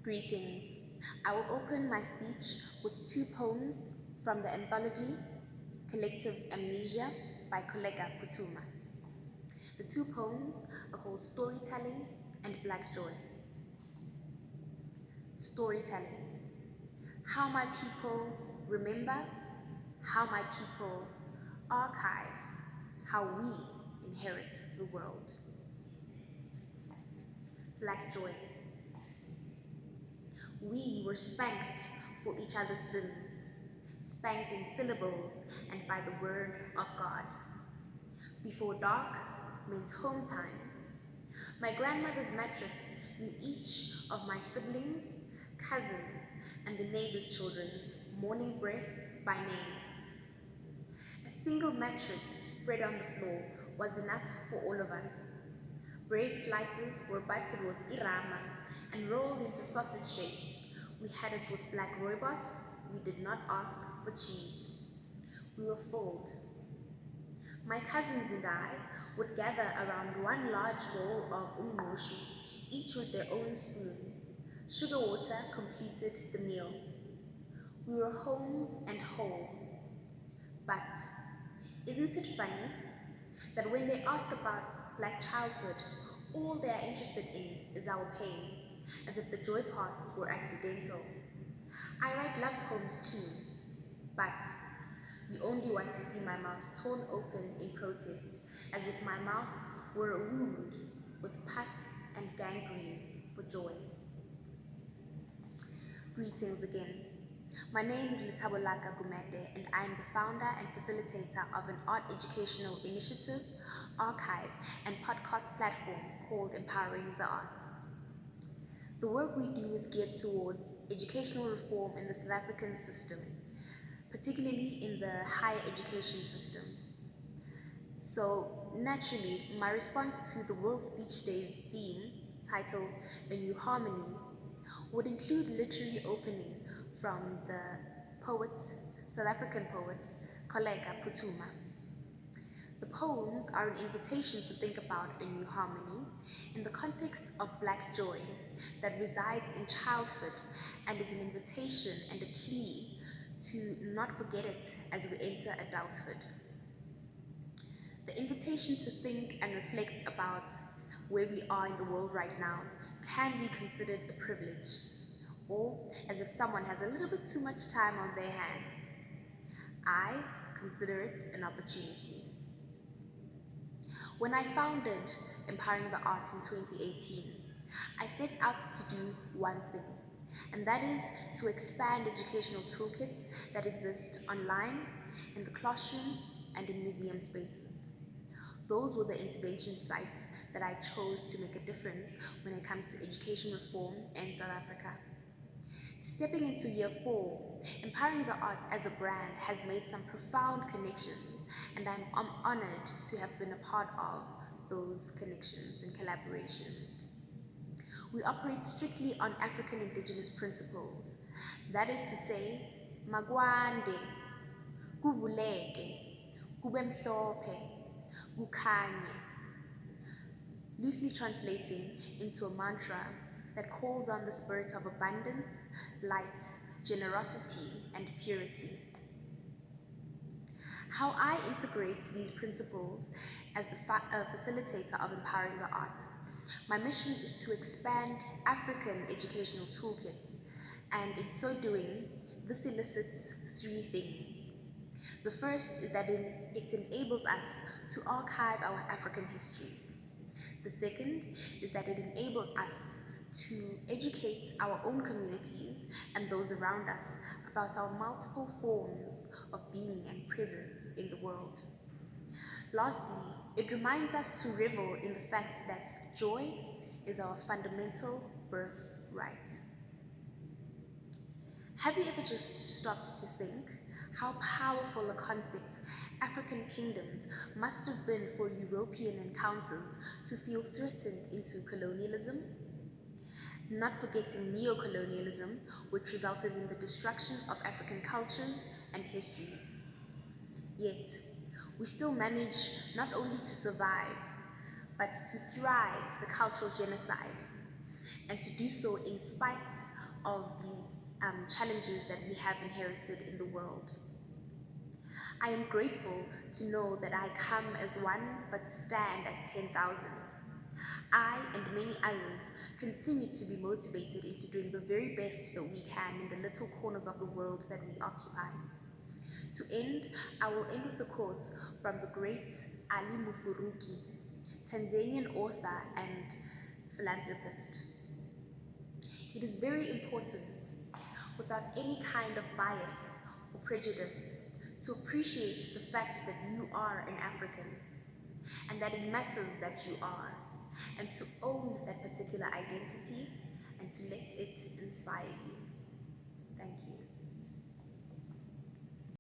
Greetings. I will open my speech with two poems from the anthology Collective Amnesia by Koleka Putuma. The two poems are called Storytelling and Black Joy. Storytelling. How my people remember, how my people archive, how we inherit the world. Black Joy. We were spanked for each other's sins, spanked in syllables and by the word of God. Before dark meant home time. My grandmother's mattress knew each of my siblings, cousins, and the neighbor's children's morning breath by name. A single mattress spread on the floor was enough for all of us. Bread slices were buttered with irama and rolled into sausage shapes. We had it with black rooibos. We did not ask for cheese. We were filled. My cousins and I would gather around one large bowl of umngqushu, each with their own spoon. Sugar water completed the meal. We were home and whole. But isn't it funny that when they ask about Black childhood, all they are interested in is our pain, as if the joy parts were accidental. I write love poems too, but you only want to see my mouth torn open in protest, as if my mouth were a wound with pus and gangrene for joy. Greetings again. My name is Koleka Putuma, and I am the founder and facilitator of an art educational initiative, archive, and podcast platform called Empowering the Arts. The work we do is geared towards educational reform in the South African system, particularly in the higher education system. So naturally, my response to the World Speech Day's theme, titled A New Harmony, would include literary opening from the poet, South African poet, Koleka Putuma. The poems are an invitation to think about a new harmony in the context of Black joy that resides in childhood and is an invitation and a plea to not forget it as we enter adulthood. The invitation to think and reflect about where we are in the world right now can be considered a privilege, or as if someone has a little bit too much time on their hands. I consider it an opportunity. When I founded Empowering the Arts in 2018, I set out to do one thing, and that is to expand educational toolkits that exist online, in the classroom, and in museum spaces. Those were the intervention sites that I chose to make a difference when it comes to education reform in South Africa. Stepping into year 4, Empowering the Arts as a brand has made some profound connections, and I'm honored to have been a part of those connections and collaborations. We operate strictly on African indigenous principles. That is to say, magwande, kuvuleke, kubemhlophe, kukhanye, loosely translating into a mantra that calls on the spirit of abundance, light, generosity, and purity. How I integrate these principles as the facilitator of Empowering the Arts. My mission is to expand African educational toolkits, and in so doing, this elicits 3 things. The first is that it enables us to archive our African histories. The second is that it enables us to educate our own communities and those around us about our multiple forms of being and presence in the world. Lastly, it reminds us to revel in the fact that joy is our fundamental birthright. Have you ever just stopped to think how powerful a concept African kingdoms must have been for European encounters to feel threatened into colonialism? Not forgetting neo-colonialism, which resulted in the destruction of African cultures and histories. Yet, we still manage not only to survive, but to thrive the cultural genocide, and to do so in spite of these challenges that we have inherited in the world. I am grateful to know that I come as one but stand as 10,000. I and many others continue to be motivated into doing the very best that we can in the little corners of the world that we occupy. To end, I will end with a quote from the great Ali Mufuruki, Tanzanian author and philanthropist. It is very important, without any kind of bias or prejudice, to appreciate the fact that you are an African and that it matters that you are, and to own that particular identity and to let it inspire you.